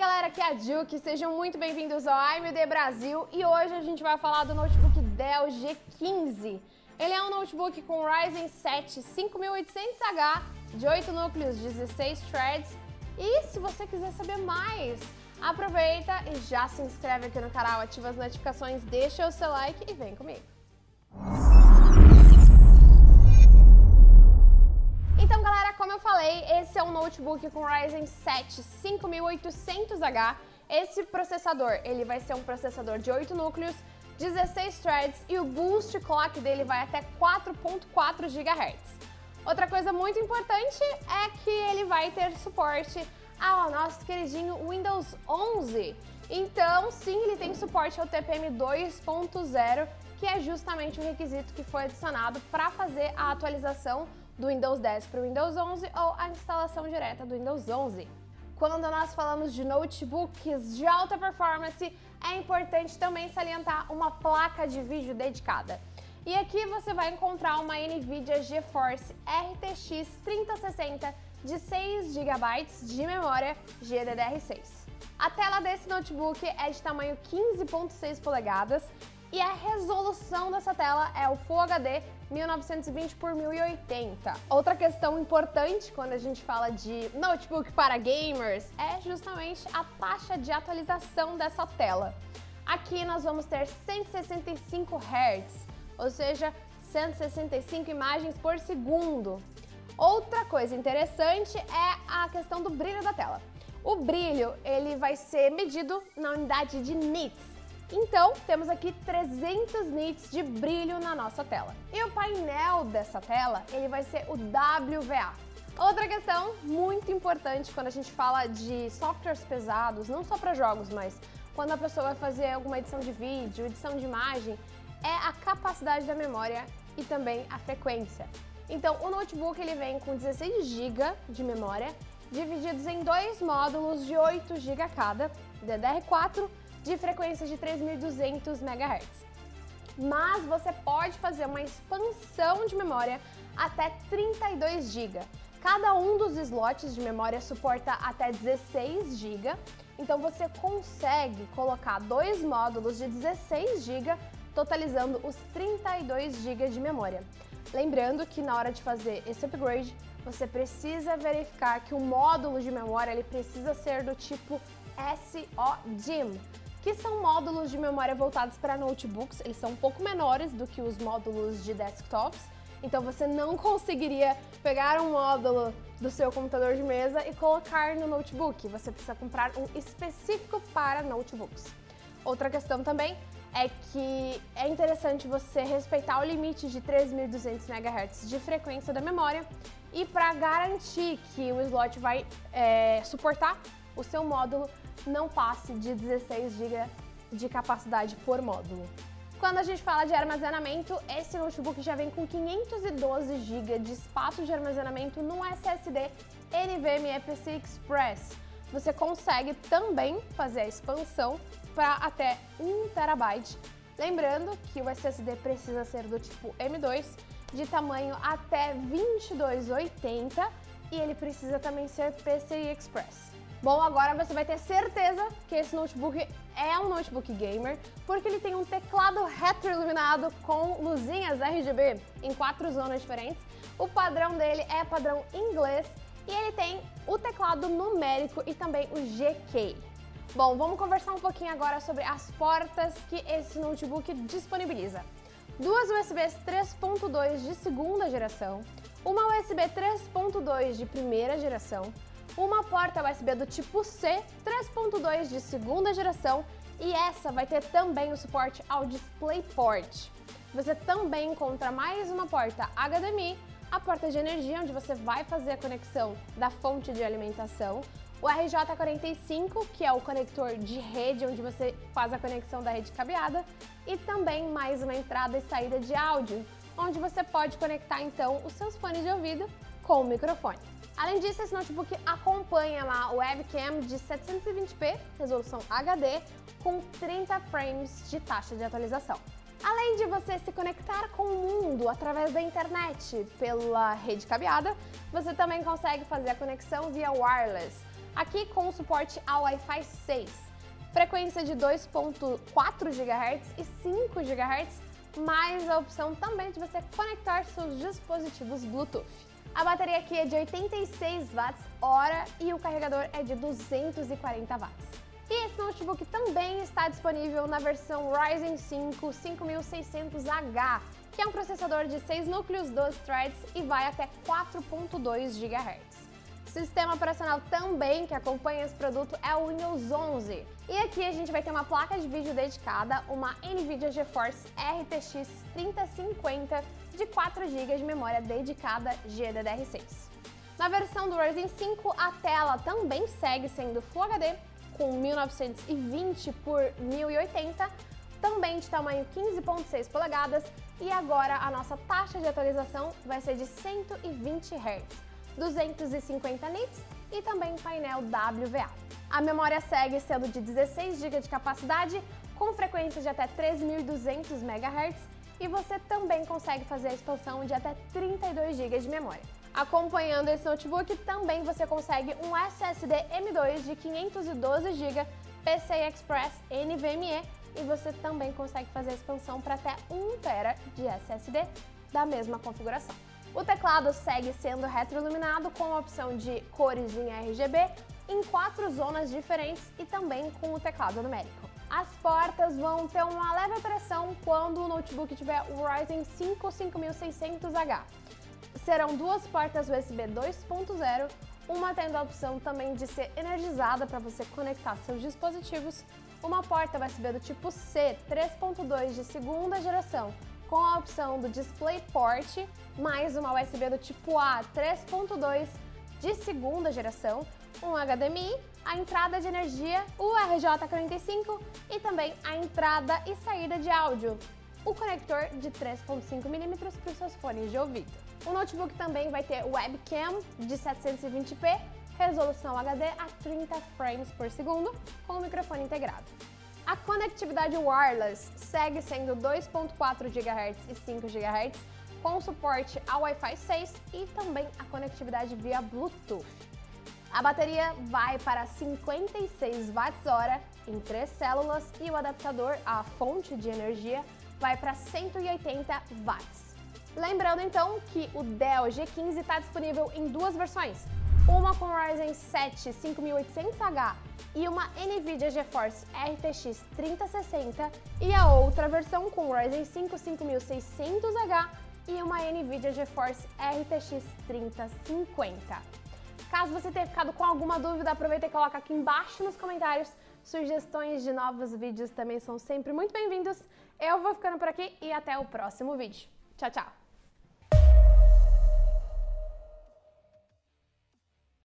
galera, aqui é a Juki, sejam muito bem-vindos ao AMD Brasil e hoje a gente vai falar do notebook Dell G15. Ele é um notebook com Ryzen 7 5800H, de 8 núcleos, 16 threads. E se você quiser saber mais, aproveita e já se inscreve aqui no canal, ativa as notificações, deixa o seu like e vem comigo. Então galera, como eu falei, esse é um notebook com Ryzen 7 5800H. Esse processador, ele vai ser um processador de 8 núcleos, 16 threads e o boost clock dele vai até 4.4 GHz. Outra coisa muito importante é que ele vai ter suporte ao nosso queridinho Windows 11. Então sim, ele tem suporte ao TPM 2.0, que é justamente o requisito que foi adicionado para fazer a atualização do Windows 10 para o Windows 11 ou a instalação direta do Windows 11. Quando nós falamos de notebooks de alta performance, é importante também salientar uma placa de vídeo dedicada. E aqui você vai encontrar uma NVIDIA GeForce RTX 3060 de 6 GB de memória GDDR6. A tela desse notebook é de tamanho 15.6 polegadas e a resolução dessa tela é o Full HD 1920 por 1080. Outra questão importante quando a gente fala de notebook para gamers é justamente a taxa de atualização dessa tela. Aqui nós vamos ter 165 Hz, ou seja, 165 imagens por segundo. Outra coisa interessante é a questão do brilho da tela. O brilho ele vai ser medido na unidade de nits. Então, temos aqui 300 nits de brilho na nossa tela. E o painel dessa tela, ele vai ser o WVA. Outra questão muito importante quando a gente fala de softwares pesados, não só para jogos, mas quando a pessoa vai fazer alguma edição de vídeo, edição de imagem, é a capacidade da memória e também a frequência. Então, o notebook ele vem com 16 GB de memória, divididos em dois módulos de 8 GB cada, DDR4, de frequência de 3.200 MHz. Mas você pode fazer uma expansão de memória até 32 GB. Cada um dos slots de memória suporta até 16 GB, então você consegue colocar dois módulos de 16 GB, totalizando os 32 GB de memória. Lembrando que na hora de fazer esse upgrade, você precisa verificar que o módulo de memória ele precisa ser do tipo SODIMM, que são módulos de memória voltados para notebooks. Eles são um pouco menores do que os módulos de desktops, então você não conseguiria pegar um módulo do seu computador de mesa e colocar no notebook. Você precisa comprar um específico para notebooks. Outra questão também é que é interessante você respeitar o limite de 3.200 MHz de frequência da memória e para garantir que o slot vai suportar o seu módulo não passe de 16 GB de capacidade por módulo. Quando a gente fala de armazenamento, esse notebook já vem com 512 GB de espaço de armazenamento no SSD NVMe PCI Express. Você consegue também fazer a expansão para até 1 TB. Lembrando que o SSD precisa ser do tipo M2, de tamanho até 2280 e ele precisa também ser PCI Express. Bom, agora você vai ter certeza que esse notebook é um notebook gamer, porque ele tem um teclado retroiluminado com luzinhas RGB em 4 zonas diferentes. O padrão dele é padrão inglês e ele tem o teclado numérico e também o GK. Bom, vamos conversar um pouquinho agora sobre as portas que esse notebook disponibiliza. Duas USBs 3.2 de segunda geração, uma USB 3.2 de primeira geração, uma porta USB do tipo C 3.2 de segunda geração e essa vai ter também o suporte ao DisplayPort. Você também encontra mais uma porta HDMI, a porta de energia onde você vai fazer a conexão da fonte de alimentação, o RJ45, que é o conector de rede onde você faz a conexão da rede cabeada e também mais uma entrada e saída de áudio, onde você pode conectar então os seus fones de ouvido com o microfone. Além disso, esse notebook acompanha uma webcam de 720p, resolução HD, com 30 frames de taxa de atualização. Além de você se conectar com o mundo através da internet pela rede cabeada, você também consegue fazer a conexão via wireless. aqui com o suporte ao Wi-Fi 6, frequência de 2.4 GHz e 5 GHz, mais a opção também de você conectar seus dispositivos Bluetooth. A bateria aqui é de 86 Wh e o carregador é de 240 watts. E esse notebook também está disponível na versão Ryzen 5 5600H, que é um processador de 6 núcleos, 12 threads e vai até 4.2 GHz. O sistema operacional também que acompanha esse produto é o Windows 11. E aqui a gente vai ter uma placa de vídeo dedicada, uma NVIDIA GeForce RTX 3050 de 4 GB de memória dedicada GDDR6. Na versão do Ryzen 5, a tela também segue sendo Full HD, com 1920 por 1080, também de tamanho 15.6 polegadas, e agora a nossa taxa de atualização vai ser de 120 Hz. 250 nits e também painel WVA. A memória segue sendo de 16 GB de capacidade, com frequência de até 3.200 MHz, e você também consegue fazer a expansão de até 32 GB de memória. Acompanhando esse notebook, também você consegue um SSD M2 de 512 GB PCI Express NVMe, e você também consegue fazer a expansão para até 1 TB de SSD da mesma configuração. O teclado segue sendo retroiluminado com a opção de cores em RGB em 4 zonas diferentes e também com o teclado numérico. As portas vão ter uma leve alteração quando o notebook tiver o Ryzen 5 5600H. Serão 2 portas USB 2.0, uma tendo a opção também de ser energizada para você conectar seus dispositivos, uma porta USB do tipo C 3.2 de segunda geração, com a opção do DisplayPort, mais uma USB do tipo A 3.2 de segunda geração, um HDMI, a entrada de energia, o RJ45 e também a entrada e saída de áudio, o conector de 3.5 mm para os seus fones de ouvido. O notebook também vai ter webcam de 720p, resolução HD a 30 frames por segundo, com o microfone integrado. A conectividade wireless segue sendo 2.4 GHz e 5 GHz, com suporte ao Wi-Fi 6 e também a conectividade via Bluetooth. A bateria vai para 56 Wh em 3 células e o adaptador, a fonte de energia, vai para 180 watts. Lembrando então que o Dell G15 está disponível em 2 versões, uma com Ryzen 7 5800H e uma NVIDIA GeForce RTX 3060 e a outra versão com Ryzen 5 5600H e uma NVIDIA GeForce RTX 3050. Caso você tenha ficado com alguma dúvida, aproveita e coloca aqui embaixo nos comentários. Sugestões de novos vídeos também são sempre muito bem-vindos. Eu vou ficando por aqui e até o próximo vídeo. Tchau, tchau!